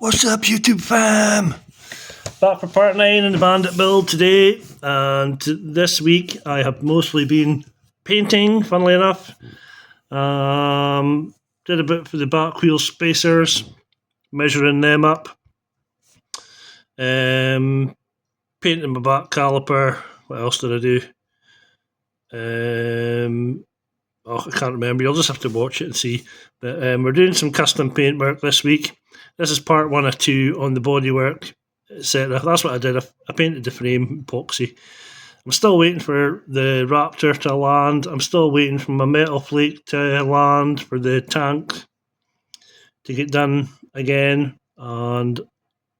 What's up, YouTube fam? Back for part 9 in the Bandit build today, and this week I have mostly been painting, funnily enough. Did a bit for the back wheel spacers, measuring them up. Painting my back caliper. What else did I do? I can't remember. You'll just have to watch it and see. But we're doing some custom paintwork this week. This is part 1 of 2 on the bodywork, etc. That's what I did. I painted the frame epoxy. I'm still waiting for the Raptor to land. I'm still waiting for my metal flake to land for the tank to get done again. And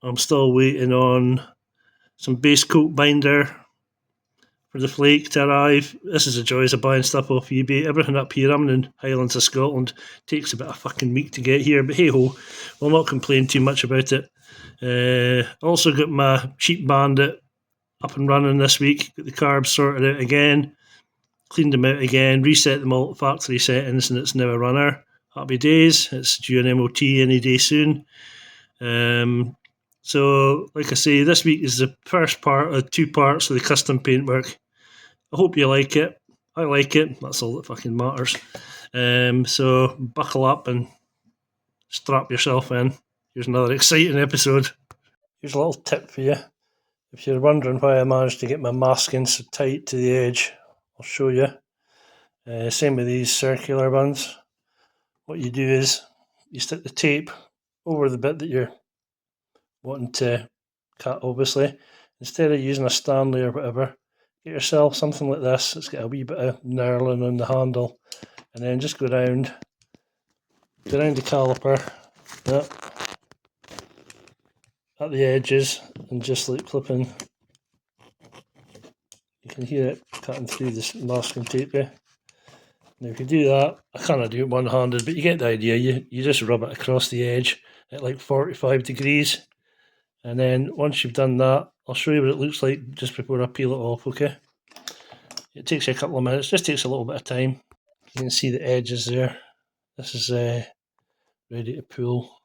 I'm still waiting on some base coat binder for the flake to arrive. This is the joys of buying stuff off eBay. Everything up here, I'm in Highlands of Scotland, takes about a fucking week to get here, but hey ho, we'll not complain too much about it. Also got my cheap Bandit up and running this week, got the carbs sorted out again, cleaned them out again, reset them all at factory settings, and it's now a runner. Happy days, it's due an MOT any day soon. So, like I say, this week is the first part of 2 parts of the custom paintwork. I hope you like it. I like it. That's all that fucking matters. So, buckle up and strap yourself in. Here's another exciting episode. Here's a little tip for you. If you're wondering why I managed to get my masking so tight to the edge, I'll show you. Same with these circular ones. What you do is you stick the tape over the bit that you're wanting to cut, obviously. Instead of using a Stanley or whatever, get yourself something like this. It's got a wee bit of knurling on the handle, and then just go around the caliper at the edges and just like clipping. You can hear it cutting through this masking tape there. Now if you do that, I kind of do it one-handed, but you get the idea. You just rub it across the edge at like 45 degrees. And then once you've done that, I'll show you what it looks like just before I peel it off, okay? It takes you a couple of minutes, just takes a little bit of time. You can see the edges there. This is ready to pull.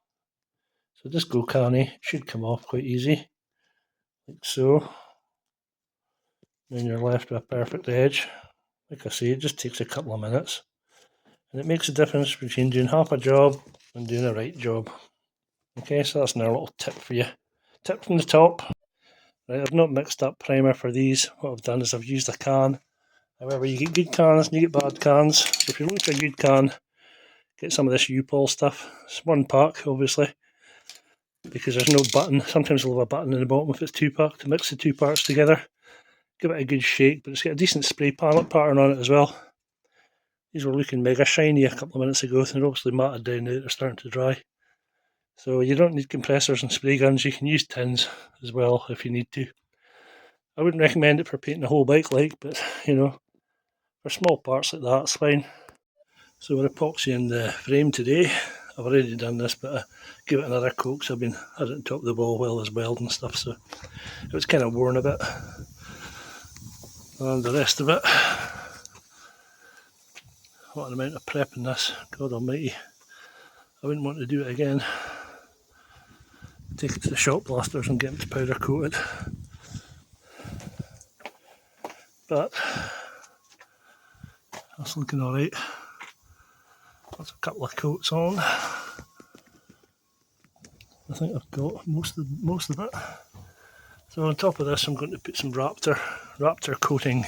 So just go canny, it should come off quite easy, like so. Then you're left with a perfect edge. Like I say, it just takes a couple of minutes. And it makes a difference between doing half a job and doing a right job. Okay, so that's another little tip for you. Tip from the top. Right, I've not mixed up primer for these. What I've done is I've used a can. However, you get good cans and you get bad cans. So if you're looking for a good can, get some of this U-Pol stuff. It's 1 pack, obviously, because there's no button. Sometimes they'll have a button in the bottom if it's 2-pack to mix the 2 parts together. Give it a good shake, but it's got a decent spray pattern on it as well. These were looking mega shiny a couple of minutes ago, and they're obviously matted down now, they're starting to dry. So you don't need compressors and spray guns, you can use tins as well if you need to. I wouldn't recommend it for painting a whole bike like, but you know, for small parts like that, it's fine. So we're epoxying the frame today. I've already done this, but I give it another coat because I've had it on top of the wall while I was welding and stuff, so it was kind of worn a bit. And the rest of it, what an amount of prep in this, God almighty. I wouldn't want to do it again. Take it to the shop blasters and get them to powder coat it. But that's looking alright. That's a couple of coats on. I think I've got most of it. So on top of this, I'm going to put some Raptor coating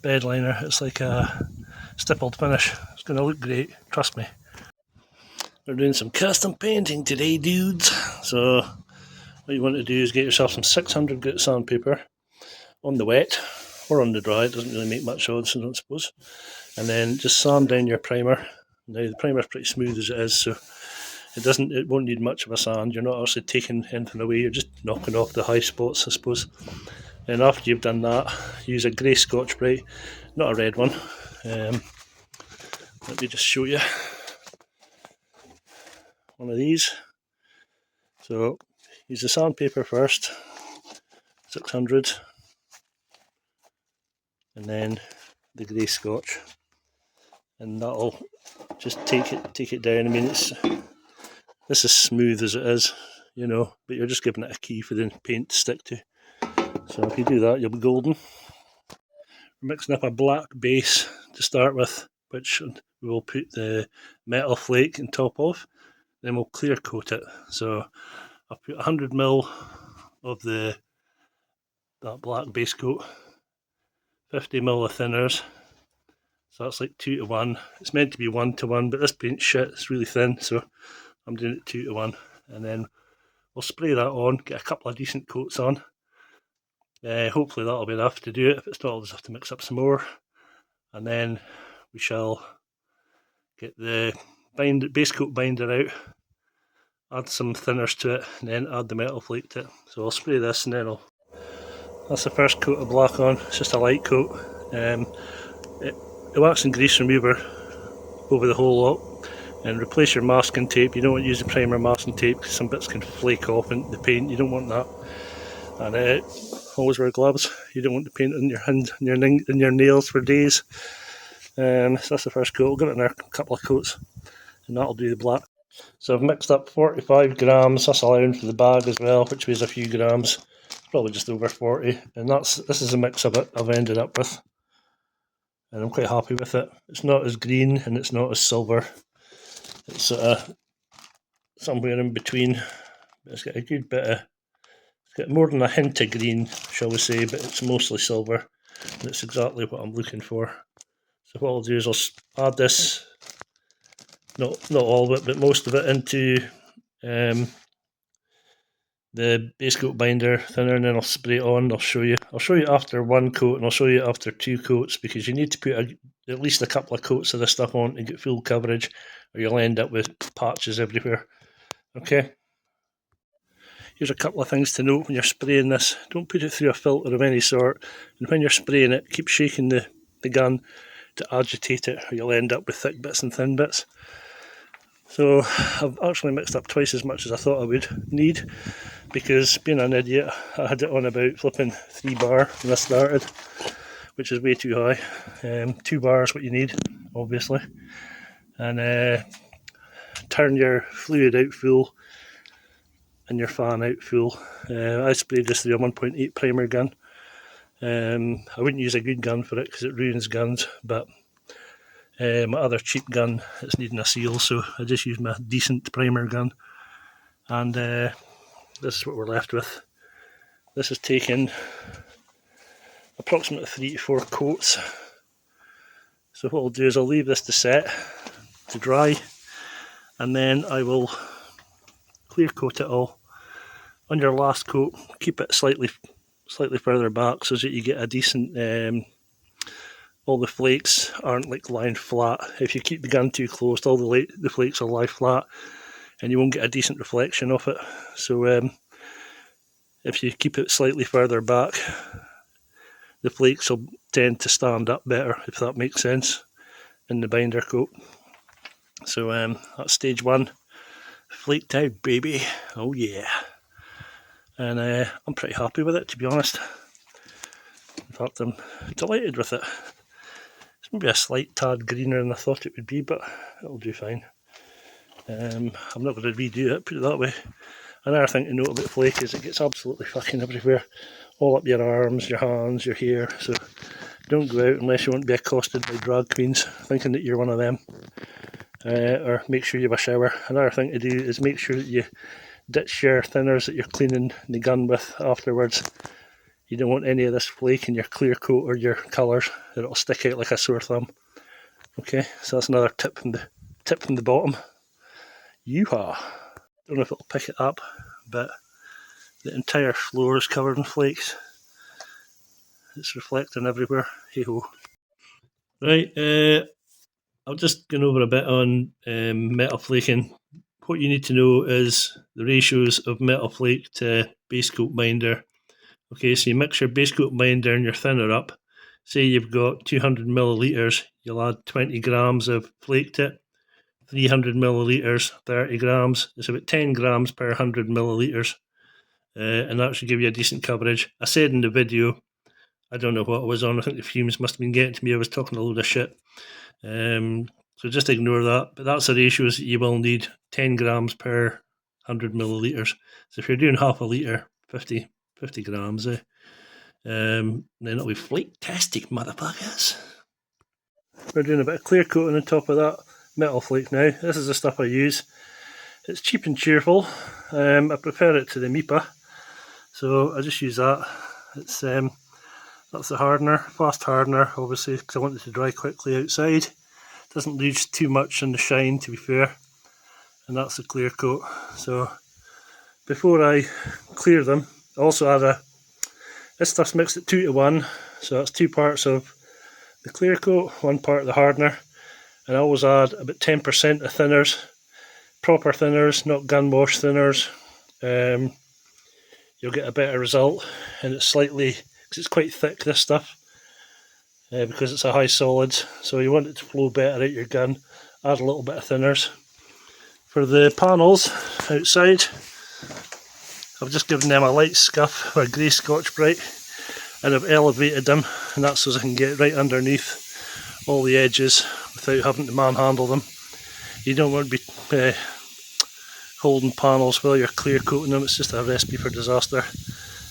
bed liner. It's like a stippled finish. It's going to look great, trust me. We're doing some custom painting today, dudes. So what you want to do is get yourself some 600 grit sandpaper on the wet or on the dry. It doesn't really make much odds, I don't suppose. And then just sand down your primer. Now the primer's pretty smooth as it is, so it won't need much of a sand. You're not actually taking anything away, you're just knocking off the high spots, I suppose. And after you've done that, use a grey Scotch-Brite, not a red one. Let me just show you one of these. So use the sandpaper first, 600, and then the grey Scotch, and that'll just take it down. I mean, this is smooth as it is. you know, but you're just giving it a key for the paint to stick to. So if you do that, you'll be golden. We're mixing up a black base to start with, which we will put the metal flake on top of. Then we'll clear coat it. So I'll put 100ml of that black base coat, 50ml of thinners. So that's like 2 to 1. It's meant to be 1 to 1, but this paint's shit, it's really thin, so I'm doing it 2 to 1. And then we'll spray that on, get a couple of decent coats on. Hopefully that'll be enough to do it. If it's not, I'll just have to mix up some more. And then we shall get the base coat binder out, add some thinners to it, and then add the metal flake to it. So I'll spray this and then that's the first coat of black on. It's just a light coat. The wax and grease remover over the whole lot, and replace your masking tape. You don't want to use the primer masking tape because some bits can flake off into the paint. You don't want that. And always wear gloves. You don't want the paint in your hand and your nails for days. So that's the first coat. We'll give it another couple of coats, and that'll do the black. So I've mixed up 45 grams. That's allowing for the bag as well, which weighs a few grams, probably just over 40. And this is a mix of it I've ended up with, and I'm quite happy with it. It's not as green and it's not as silver. It's somewhere in between. It's got a good bit of, it's got more than a hint of green, shall we say, but it's mostly silver, and it's exactly what I'm looking for. So what I'll do is I'll add this, not all of it, but most of it, into the base coat binder thinner, and then I'll spray it on. I'll show you after one coat, and I'll show you after 2 coats, because you need to put at least a couple of coats of this stuff on to get full coverage, or you'll end up with patches everywhere. Okay. Here's a couple of things to note when you're spraying this. Don't put it through a filter of any sort, and when you're spraying it, keep shaking the gun to agitate it, or you'll end up with thick bits and thin bits. So I've actually mixed up twice as much as I thought I would need, because being an idiot, I had it on about flipping 3 bar when I started, which is way too high. 2 bars what you need, obviously. And turn your fluid out full and your fan out full. I sprayed this through a 1.8 primer gun. I wouldn't use a good gun for it because it ruins guns, but my other cheap gun, it's needing a seal, so I just used my decent primer gun. And this is what we're left with. This has taken approximately 3 to 4 coats. So what I'll do is I'll leave this to set, to dry, and then I will clear coat it all. On your last coat, keep it slightly further back so that you get a decent, all the flakes aren't like lying flat. If you keep the gun too close, all the flakes will lie flat and you won't get a decent reflection of it. So if you keep it slightly further back, the flakes will tend to stand up better, if that makes sense, in the binder coat. So that's stage 1. Flaked out, baby. Oh yeah. And I'm pretty happy with it, to be honest. In fact, I'm delighted with it. It's maybe a slight tad greener than I thought it would be, but it'll do fine. I'm not going to redo it, put it that way. Another thing to note about flake is it gets absolutely fucking everywhere. All up your arms, your hands, your hair. So don't go out unless you want to be accosted by drag queens thinking that you're one of them. Or make sure you have a shower. Another thing to do is make sure that you ditch your thinners that you're cleaning the gun with afterwards. You don't want any of this flake in your clear coat or your colours. It'll stick out like a sore thumb. Okay, so that's another tip from the bottom. Yeehaw! Don't know if it'll pick it up, but the entire floor is covered in flakes. It's reflecting everywhere. Hey ho. Right, I'll just go over a bit on metal flaking. What you need to know is the ratios of metal flake to base coat binder. Okay, so you mix your base coat binder and your thinner up. Say you've got 200 millilitres, you'll add 20 grams of flake to it. 300 millilitres, 30 grams. It's about 10 grams per 100 millilitres. And that should give you a decent coverage. I said in the video, I don't know what I was on, I think the fumes must have been getting to me, I was talking a load of shit. So just ignore that, but that's the ratios that you will need. 10 grams per 100 millilitres. So if you're doing half a litre, 50 grams, then it'll be flake-tastic, motherfuckers. We're doing a bit of clear coat on the top of that metal flake now. This is the stuff I use. It's cheap and cheerful. I prefer it to the MIPA, so I just use that. It's that's the hardener, fast hardener, obviously, because I want it to dry quickly outside. Doesn't lose too much in the shine, to be fair. And that's the clear coat. So before I clear them, I also add this stuff's mixed at 2 to 1, so that's 2 parts of the clear coat, 1 part of the hardener, and I always add about 10% of thinners, proper thinners, not gun wash thinners. You'll get a better result, and it's slightly, because it's quite thick, this stuff, because it's a high solid, so you want it to flow better out your gun. Add a little bit of thinners. For the panels outside, I've just given them a light scuff with grey Scotch-Brite, and I've elevated them, and that's so I can get right underneath all the edges without having to manhandle them. You don't want to be holding panels while you're clear coating them. It's just a recipe for disaster.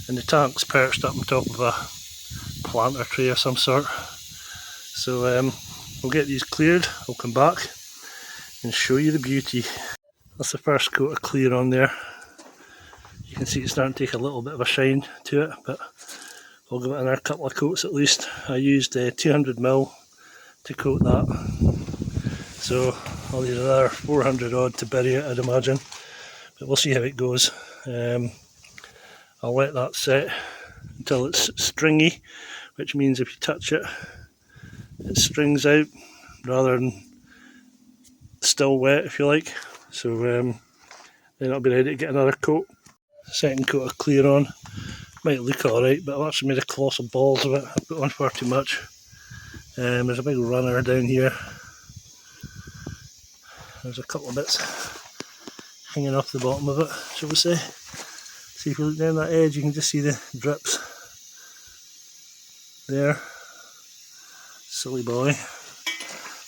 And the tank's perched up on top of a planter tray of some sort. So we'll get these cleared, I'll come back and show you the beauty. That's the first coat of clear on there. You can see it's starting to take a little bit of a shine to it, but I'll give it another couple of coats at least. I used 200ml to coat that, so I'll need another 400 odd to bury it, I'd imagine, but we'll see how it goes. I'll let that set until it's stringy, which means if you touch it, it strings out rather than still wet, if you like. So then I'll be ready to get another coat. Second coat of clear on. Might look alright, but I've actually made a colossal balls of it. I've put on far too much. There's a big runner down here. There's a couple of bits hanging off the bottom of it, shall we say. See, if you look down that edge, you can just see the drips there. Silly boy.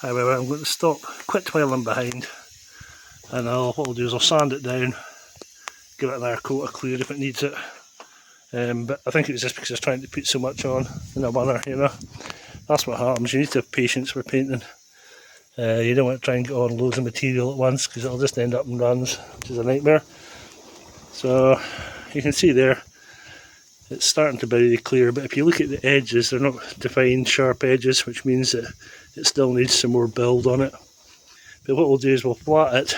However, I'm going to stop, quit while I'm behind, and what I'll do is I'll sand it down, give it another coat of clear if it needs it. But I think it was just because I was trying to put so much on in a manner, you know. That's what happens. You need to have patience for painting. You don't want to try and get on loads of material at once, because it'll just end up in runs, which is a nightmare. So you can see there, it's starting to bury the clear, but if you look at the edges, they're not defined sharp edges, which means that it still needs some more build on it. But what we'll do is we'll flat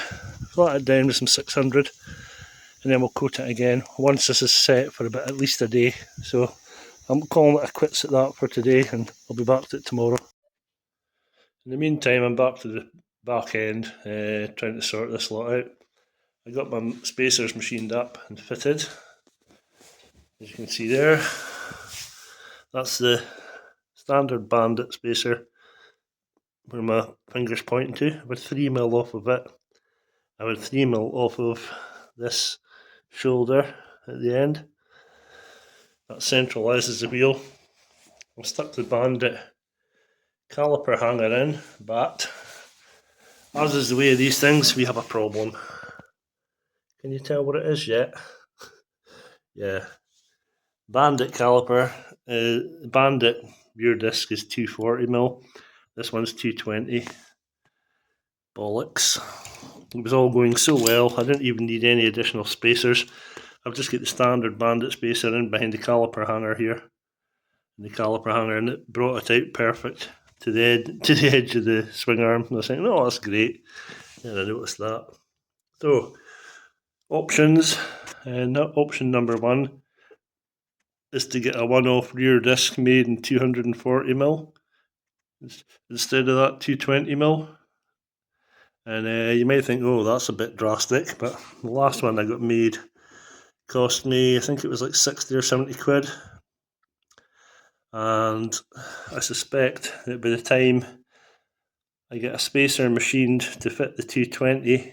it down with some 600, and then we'll coat it again once this is set for about at least a day. So I'm calling it a quits at that for today, and I'll be back to it tomorrow. In the meantime, I'm back to the back end, trying to sort this lot out. I got my spacers machined up and fitted. As you can see there, that's the standard Bandit spacer where my finger's pointing to. I've had 3mm off of it. I've had 3mm off of this shoulder at the end. That centralises the wheel. I've stuck the Bandit caliper hanger in, but as is the way of these things, we have a problem. Can you tell what it is yet? Yeah. Bandit caliper, Bandit rear disc is 240mm, this one's 220. Bollocks. It was all going so well, I didn't even need any additional spacers. I've just got the standard Bandit spacer in behind the caliper hanger here. And the caliper hanger, and it brought it out perfect to the edge of the swing arm. And I was thinking, oh, that's great. And I noticed that. So, options. Option number 1 is to get a one-off rear disc made in 240mm instead of that 220mm. And you might think, oh, that's a bit drastic, but the last one I got made cost me, I think it was like 60 or 70 quid. And I suspect that by the time I get a spacer machined to fit the 220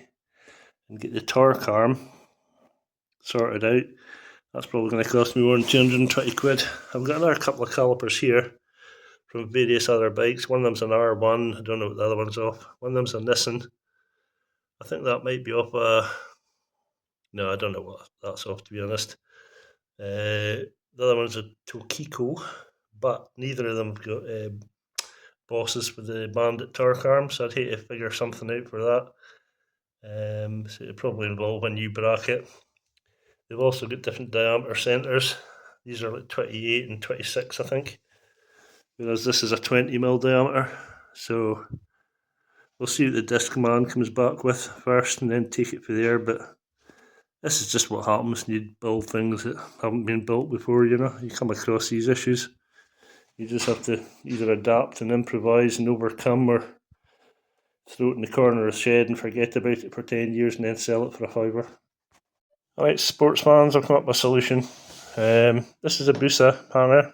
and get the torque arm sorted out, that's probably going to cost me more than 220 quid. I've got another couple of calipers here from various other bikes. One of them's an R1, I don't know what the other one's off. One of them's a Nissan. I think that might be off a No, I don't know what that's off, to be honest. The other one's a Tokiko, but neither of them have got bosses with the Bandit torque arm, so I'd hate to figure something out for that. So it'd probably involve a new bracket. They've also got different diameter centres. These are like 28 and 26, I think, whereas this is a 20mm diameter. So we'll see what the disc man comes back with first and then take it from there. But this is just what happens when you build things that haven't been built before, you know. You come across these issues. You just have to either adapt and improvise and overcome, or throw it in the corner of the shed and forget about it for 10 years and then sell it for a fiver. Alright, sports fans, I've come up with a solution. This is a Busa hanger.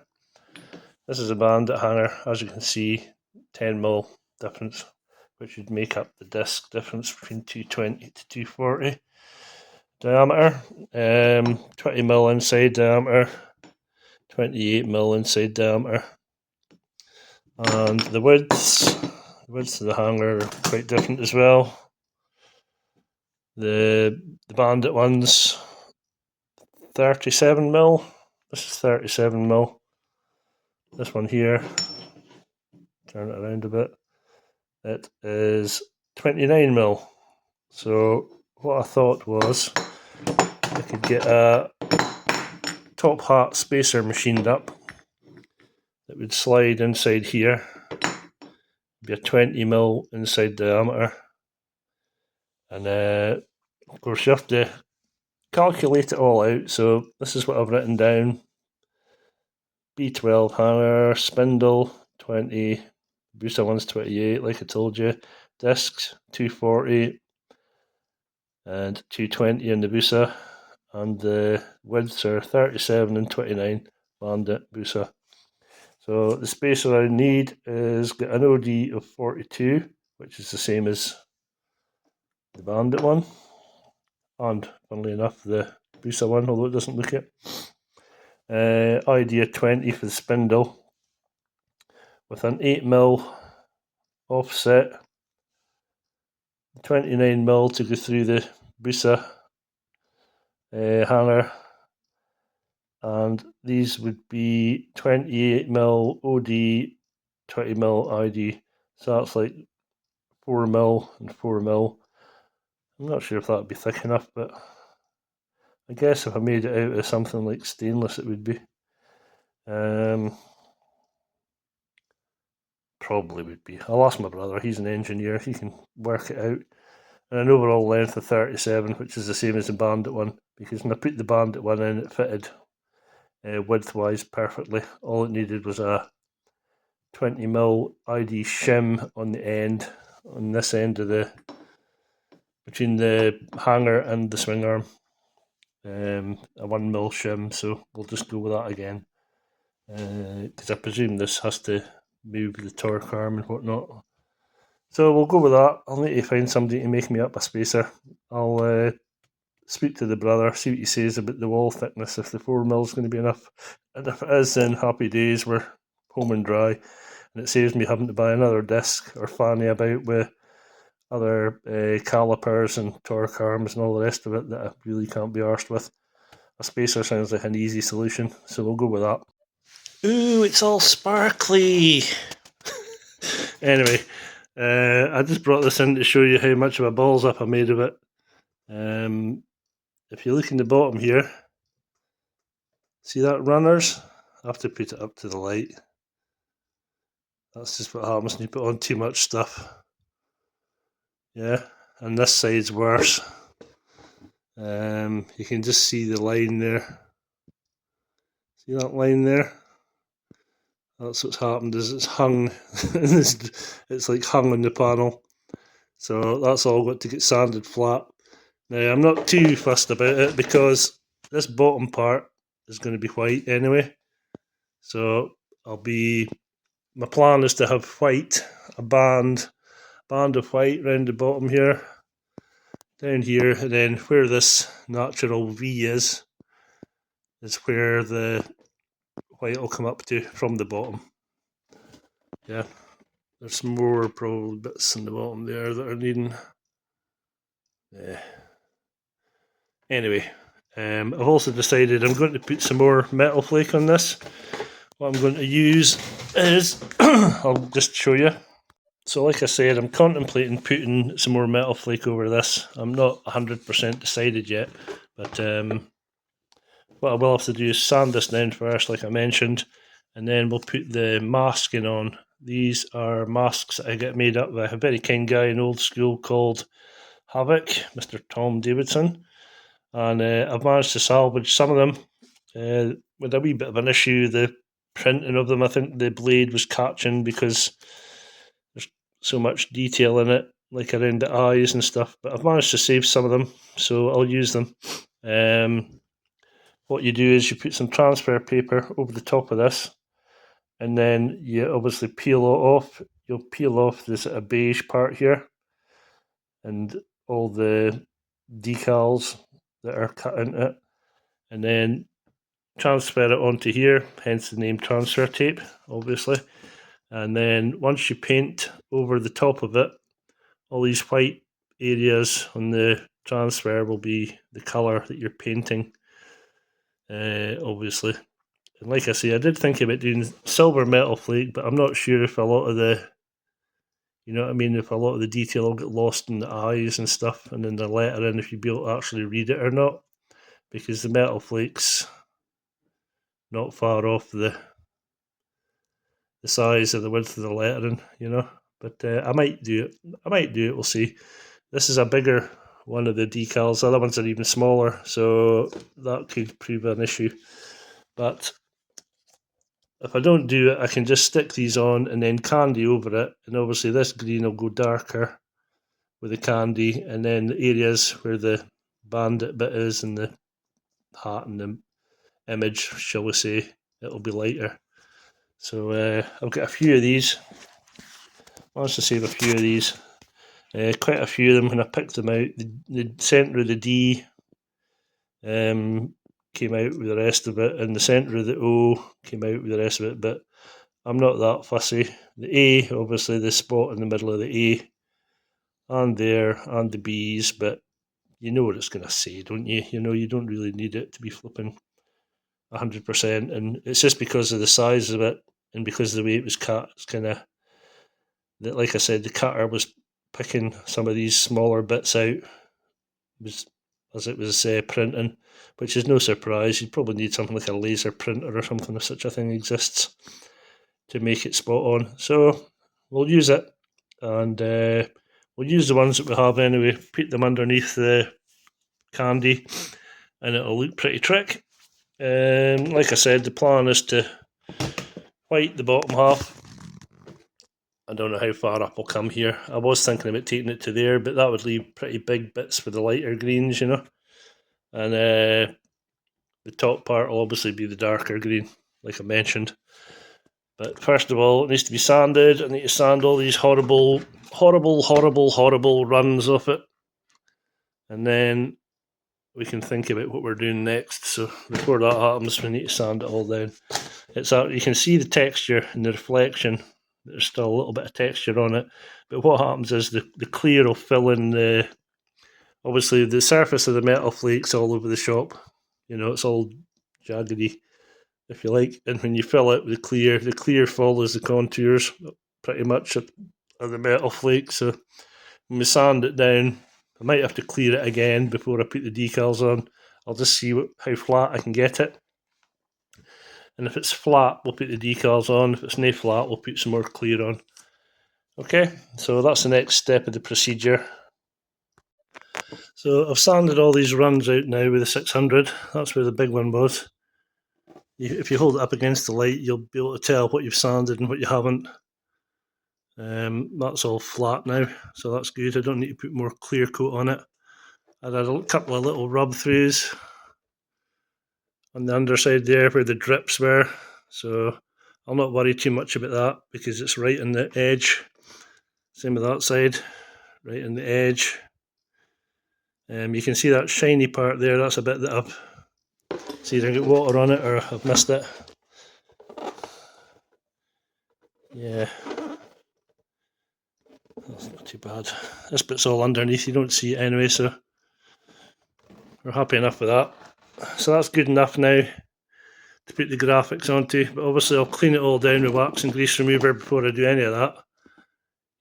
This is a Bandit hanger. As you can see, 10mm difference, which would make up the disc difference between 220 to 240 diameter. 20mm inside diameter, 28mm inside diameter. And the widths of the hanger are quite different as well. The Bandit one's 37mm. This is 37mm. This one here, turn it around a bit, it is 29mm. So what I thought was I could get a top hat spacer machined up that would slide inside here, be a 20mm inside diameter, and of course you have to calculate it all out. So this is what I've written down: B12 hanger, spindle 20, Busa one's 28, like I told you, discs 240 and 220 in the Busa, and the widths are 37 and 29 Bandit Busa. So the spacer I need is got an OD of 42, which is the same as the Bandit one, and funnily enough the Busa one, although it doesn't look it. ID of 20 for the spindle, with an 8mm offset, 29mm to go through the Busa hanger, and these would be 28mm OD, 20mm ID, so that's like 4mm and 4mm. I'm not sure if that would be thick enough, but I guess if I made it out of something like stainless it would be. Probably would be. I'll ask my brother, he's an engineer, he can work it out. And an overall length of 37, which is the same as the Bandit one, because when I put the Bandit one in, it fitted width-wise perfectly. All it needed was a 20mm ID shim on the end, on this end of the, between the hanger and the swing arm. A 1mm shim, so we'll just go with that again. Because I presume this has to move the torque arm and whatnot. So we'll go with that. I'll need to find somebody to make me up a spacer. I'll speak to the brother, see what he says about the wall thickness, if the 4mm is going to be enough. And if it is, then happy days, we're home and dry. And it saves me having to buy another disc or fanny about with other calipers and torque arms and all the rest of it that I really can't be arsed with. A spacer sounds like an easy solution, so we'll go with that. Ooh, it's all sparkly! Anyway, I just brought this in to show you how much of a balls up I made of it. If you look in the bottom here, see that runners? I have to put it up to the light. That's just what happens when you put on too much stuff. Yeah, and this side's worse. You can just see the line there. See that line there? That's what's happened, is it's hung. It's like hung on the panel. So that's all got to get sanded flat. Now I'm not too fussed about it because this bottom part is going to be white anyway. So my plan is to have white, a band of white round the bottom here, down here, and then where this natural V is where the white will come up to from the bottom. Yeah, there's some more probably bits in the bottom there that are needing. Yeah. Anyway, I've also decided I'm going to put some more metal flake on this. What I'm going to use is, I'll just show you. So like I said, I'm contemplating putting some more metal flake over this. I'm not 100% decided yet, but what I will have to do is sand this down first, like I mentioned, and then we'll put the masking on. These are masks that I get made up by a very kind guy in old school called Havoc, Mr. Tom Davidson, and I've managed to salvage some of them with a wee bit of an issue. The printing of them, I think the blade was catching because there's so much detail in it, like around the eyes and stuff, but I've managed to save some of them, so I'll use them. What you do is you put some transfer paper over the top of this, and then you obviously peel it off. You'll peel off this a beige part here, and all the decals that are cut into it, and then transfer it onto here, hence the name transfer tape, obviously. And then once you paint over the top of it, all these white areas on the transfer will be the colour that you're painting, obviously. And like I say, I did think about doing silver metal flake, but I'm not sure if a lot of the, you know what I mean, if a lot of the detail will get lost in the eyes and stuff, and then the lettering, if you'll be able to actually read it or not, because the metal flake's not far off the size of the width of the lettering, you know. But I might do it. We'll see. This is a bigger one of the decals. The other ones are even smaller, so that could prove an issue. But if I don't do it, I can just stick these on and then candy over it. And obviously this green will go darker with the candy, and then the areas where the bandit bit is and the hat and the image, shall we say, it'll be lighter. So I've got a few of these. I managed to save a few of these. Quite a few of them when I picked them out. The centre of the D came out with the rest of it, and the centre of the O came out with the rest of it, but I'm not that fussy. The A, obviously the spot in the middle of the A, and there, and the B's, but you know what it's going to say, don't you? You know, you don't really need it to be flipping 100%, and it's just because of the size of it, and because of the way it was cut, it's kind of, like I said, the cutter was picking some of these smaller bits out as it was printing, which is no surprise. You'd probably need something like a laser printer or something if such a thing exists to make it spot on. So we'll use it, and we'll use the ones that we have anyway, put them underneath the candy, and it'll look pretty trick. Like I said, the plan is to white the bottom half. I don't know how far up I'll come here. I was thinking about taking it to there, but that would leave pretty big bits for the lighter greens, you know. And the top part will obviously be the darker green, like I mentioned. But first of all, it needs to be sanded. I need to sand all these horrible runs off it. And then we can think about what we're doing next. So before that happens, we need to sand it all down. It's out. You can see the texture and the reflection. There's still a little bit of texture on it. But what happens is the clear will fill in the... Obviously, the surface of the metal flakes all over the shop. You know, it's all jaggedy, if you like. And when you fill it with the clear follows the contours pretty much of the metal flake. So when we sand it down, I might have to clear it again before I put the decals on. I'll just see how flat I can get it. And if it's flat, we'll put the decals on. If it's not flat, we'll put some more clear on. Okay, so that's the next step of the procedure. So I've sanded all these runs out now with the 600. That's where the big one was. If you hold it up against the light, you'll be able to tell what you've sanded and what you haven't. That's all flat now, so that's good. I don't need to put more clear coat on it. I had a couple of little rub throughs on the underside there where the drips were, so I'll not worry too much about that because it's right in the edge. Same with that side, right in the edge. You can see that shiny part there, that's a bit that I've either got water on it or I've missed it. Yeah, that's not too bad. This bit's all underneath, you don't see it anyway, so we're happy enough with that. So that's good enough now to put the graphics onto, but obviously I'll clean it all down with wax and grease remover before I do any of that.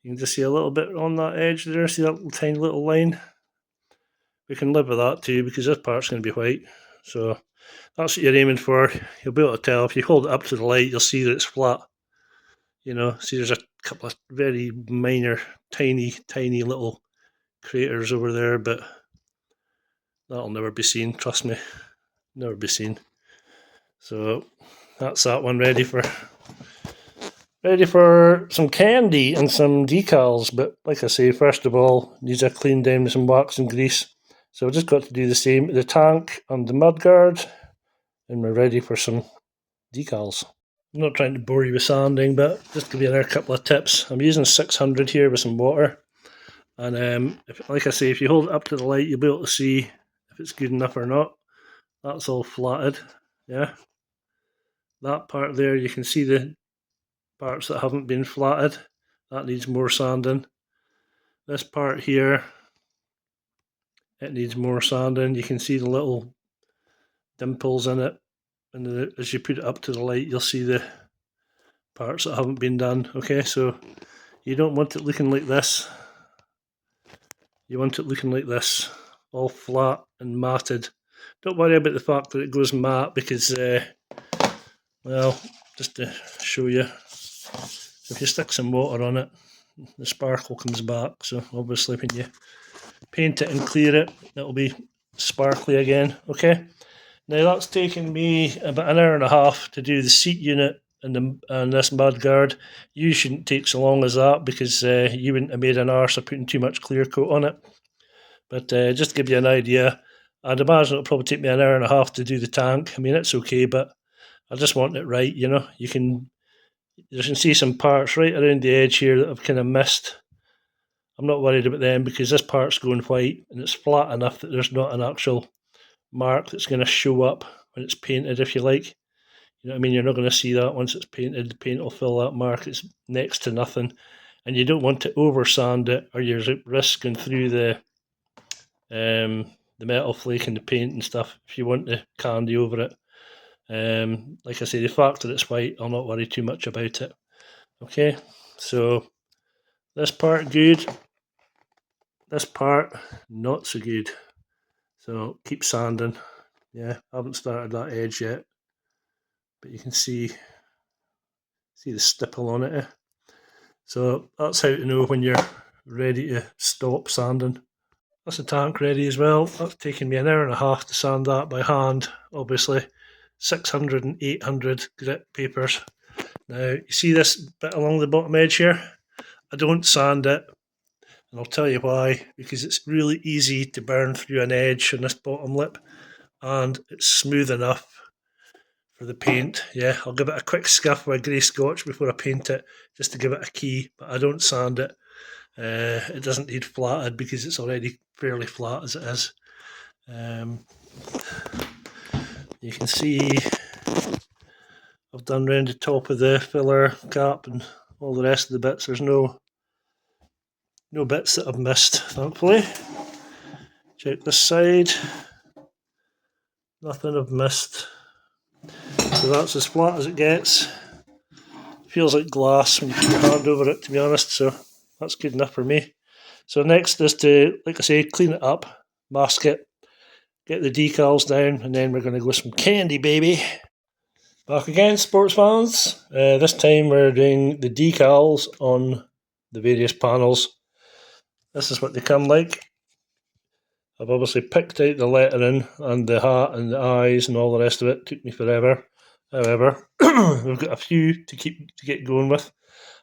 You can just see a little bit on that edge there, see that little, tiny little line? We can live with that too, because this part's going to be white. So that's what you're aiming for. You'll be able to tell if you hold it up to the light, you'll see that it's flat. You know, see there's a couple of very minor, tiny little craters over there, but that'll never be seen, trust me. Never be seen. So that's that one ready for some candy and some decals. But like I say, first of all, these are cleaned down with some wax and grease. So I've just got to do the same to the tank and the mudguard, and we're ready for some decals. I'm not trying to bore you with sanding, but just to give you another couple of tips. I'm using 600 here with some water, and like I say, if you hold it up to the light, you'll be able to see if it's good enough or not. That's all flatted, yeah. That part there, you can see the parts that haven't been flatted. That needs more sanding. This part here, it needs more sanding. You can see the little dimples in it, and as you put it up to the light, you'll see the parts that haven't been done. Okay, so you don't want it looking like this. You want it looking like this, all flat and matted. Don't worry about the fact that it goes matte, because well, just to show you, if you stick some water on it, the sparkle comes back. So obviously when you paint it and clear it, it'll be sparkly again. Okay, now that's taken me about an hour and a half to do the seat unit and this mudguard. You shouldn't take so long as that, because you wouldn't have made an arse of putting too much clear coat on it. But just to give you an idea, I'd imagine it'll probably take me an hour and a half to do the tank. I mean, it's okay, but I just want it right, you know. You can see some parts right around the edge here that I've kind of missed. I'm not worried about them, because this part's going white and it's flat enough that there's not an actual mark that's going to show up when it's painted, if you like. You know what I mean? You're not going to see that once it's painted. The paint will fill that mark. It's next to nothing. And you don't want to over sand it, or you're risking through the metal flake and the paint and stuff if you want the candy over it. Like I say, the fact that it's white, I'll not worry too much about it. Okay, so this part good, this part not so good. So keep sanding. Yeah, I haven't started that edge yet, but you can see the stipple on it. So that's how to know when you're ready to stop sanding. That's the tank ready as well. That's taken me an hour and a half to sand that by hand, obviously. 600 and 800 grit papers. Now, you see this bit along the bottom edge here? I don't sand it, and I'll tell you why. Because it's really easy to burn through an edge on this bottom lip, and it's smooth enough for the paint. Yeah, I'll give it a quick scuff with grey scotch before I paint it, just to give it a key, but I don't sand it. It doesn't need flatted, because it's already fairly flat as it is. You can see I've done round the top of the filler cap and all the rest of the bits. There's no bits that I've missed, thankfully. Check this side. Nothing I've missed. So that's as flat as it gets. Feels like glass when you put your hand over it, to be honest, so that's good enough for me. So next is to, like I say, clean it up, mask it, get the decals down, and then we're going to go some candy, baby. Back again, sports fans. This time we're doing the decals on the various panels. This is what they come like. I've obviously picked out the lettering and the hat and the eyes and all the rest of it. Took me forever. However, we've got a few to get going with.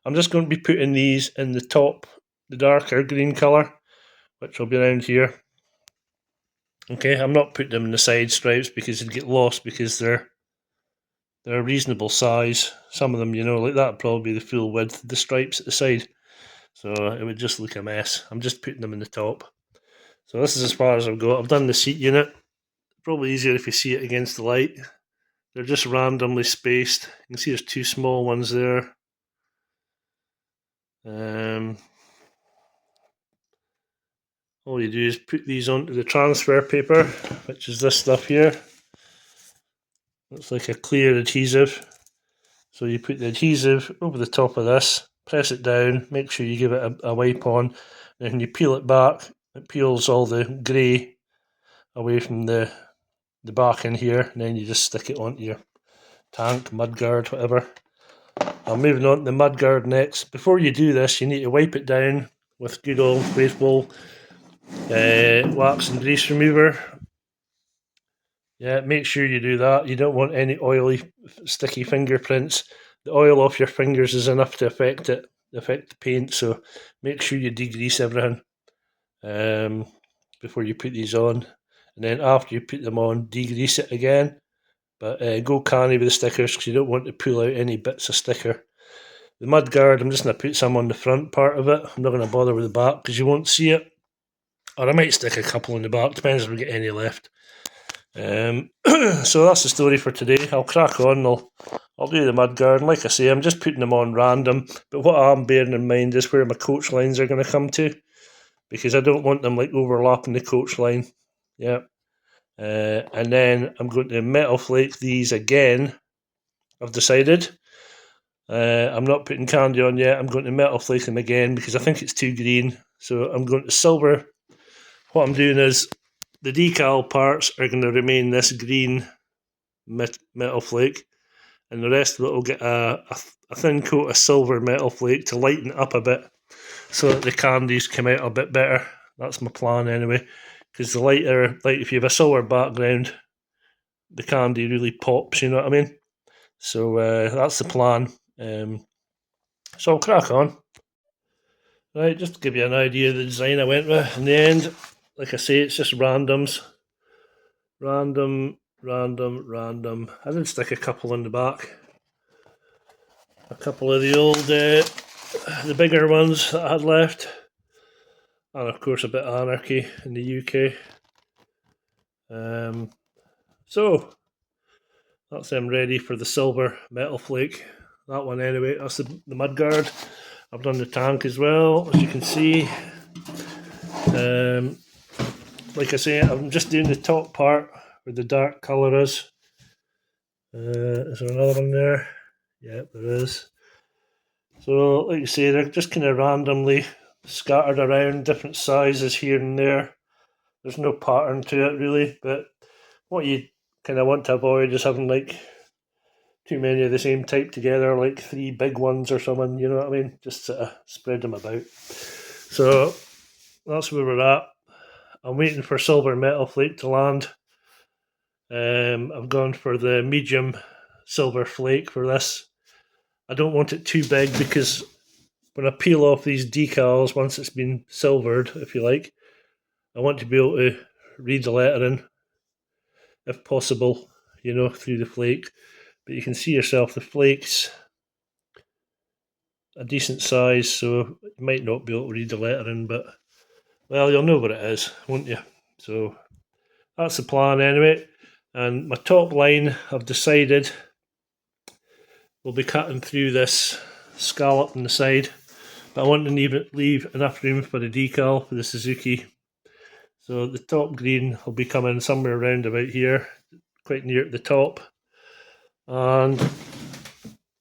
I'm just going to be putting these in the top, the darker green colour, which will be around here. Okay, I'm not putting them in the side stripes because they'd get lost, because they're a reasonable size. Some of them, you know, like that would probably be the full width of the stripes at the side. So it would just look a mess. I'm just putting them in the top. So this is as far as I've got. I've done the seat unit. Probably easier if you see it against the light. They're just randomly spaced. You can see there's two small ones there. all you do is put these onto the transfer paper, which is this stuff here. Looks like a clear adhesive. So you put the adhesive over the top of this, press it down, make sure you give it a wipe on, and when you peel it back, it peels all the grey away from the back in here, and then you just stick it onto your tank, mudguard, whatever. I'm moving on to the mudguard next. Before you do this, you need to wipe it down with good old faithful wax and grease remover. Yeah, make sure you do that. You don't want any oily, sticky fingerprints. The oil off your fingers is enough to affect the paint, so make sure you degrease everything before you put these on. And then after you put them on, degrease it again. But go canny with the stickers because you don't want to pull out any bits of sticker. The mudguard, I'm just going to put some on the front part of it. I'm not going to bother with the back because you won't see it. Or I might stick a couple in the back, depends if we get any left. So that's the story for today. I'll crack on, I'll do the mudguard. Like I say, I'm just putting them on random, but what I'm bearing in mind is where my coach lines are going to come to, because I don't want them like overlapping the coach line. Yeah. And then I'm going to metal flake these again. I've decided. I'm not putting candy on yet. I'm going to metal flake them again because I think it's too green. So I'm going to silver. What I'm doing is the decal parts are going to remain this green metal flake, and the rest of it will get a thin coat of silver metal flake to lighten it up a bit so that the candies come out a bit better. That's my plan anyway, because the lighter, like if you have a silver background, the candy really pops, you know what I mean? So that's the plan. So I'll crack on. Right, just to give you an idea of the design I went with in the end. Like I say, it's just randoms. Random. I did stick a couple in the back. A couple of the old, the bigger ones that I had left. And of course a bit of anarchy in the UK. So, that's them ready for the silver metal flake. That one anyway, that's the mudguard. I've done the tank as well, as you can see. Like I say, I'm just doing the top part where the dark colour is. Is there another one there? Yeah, there is. So, like you say, they're just kind of randomly scattered around, different sizes here and there. There's no pattern to it really, but what you kind of want to avoid is having like too many of the same type together, like 3 big ones or something, you know what I mean? Just sort of spread them about. So that's where we're at. I'm waiting for silver metal flake to land. I've gone for the medium silver flake for this. I don't want it too big because when I peel off these decals, once it's been silvered, if you like, I want to be able to read the lettering, if possible, you know, through the flake. But you can see yourself, the flake's a decent size, so you might not be able to read the lettering, but, well, you'll know what it is, won't you? So that's the plan anyway. And my top line, I've decided, will be cutting through this scallop on the side, but I want to leave enough room for the decal for the Suzuki. So the top green will be coming somewhere around about here, quite near at the top. And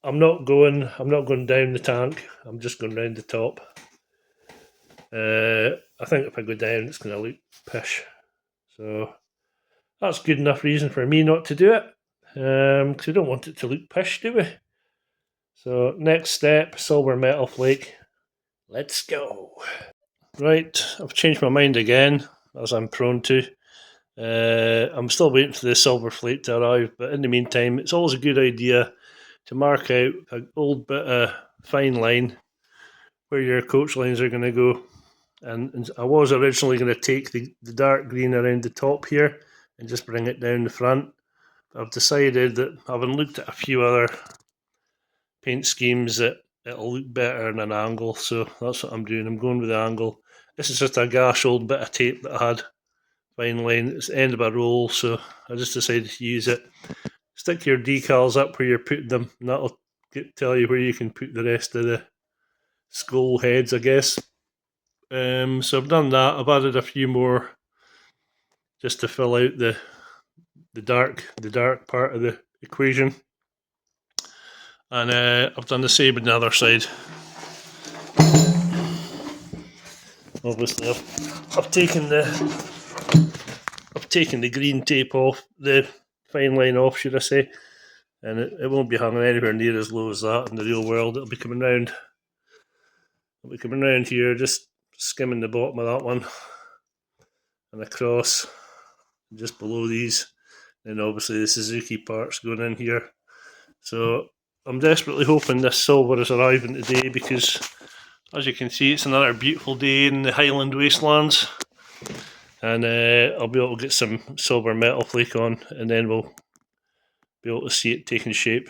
I'm not going down the tank, I'm just going round the top. I think if I go down it's going to look pish. So that's good enough reason for me not to do it. Because we don't want it to look pish, do we? So next step, silver metal flake. Let's go. Right, I've changed my mind again, as I'm prone to. I'm still waiting for the silver flake to arrive, but in the meantime, it's always a good idea to mark out an old bit of fine line where your coach lines are going to go. And I was originally going to take the dark green around the top here and just bring it down the front. But I've decided that, having looked at a few other paint schemes, that it'll look better in an angle, so that's what I'm doing. I'm going with the angle. This is just a gash old bit of tape that I had, fine line. It's the end of a roll, so I just decided to use it. Stick your decals up where you're putting them, and that'll tell you where you can put the rest of the skull heads, I guess. So I've done that. I've added a few more just to fill out the dark part of the equation, and I've done the same on the other side. Obviously, I've taken the green tape off, the fine line off, should I say, and it won't be hanging anywhere near as low as that in the real world. It'll be coming round. Here, just skimming the bottom of that one, and across, just below these. And obviously the Suzuki parts going in here. So I'm desperately hoping this silver is arriving today, because as you can see, it's another beautiful day in the Highland wastelands, and I'll be able to get some silver metal flake on, and then we'll be able to see it taking shape.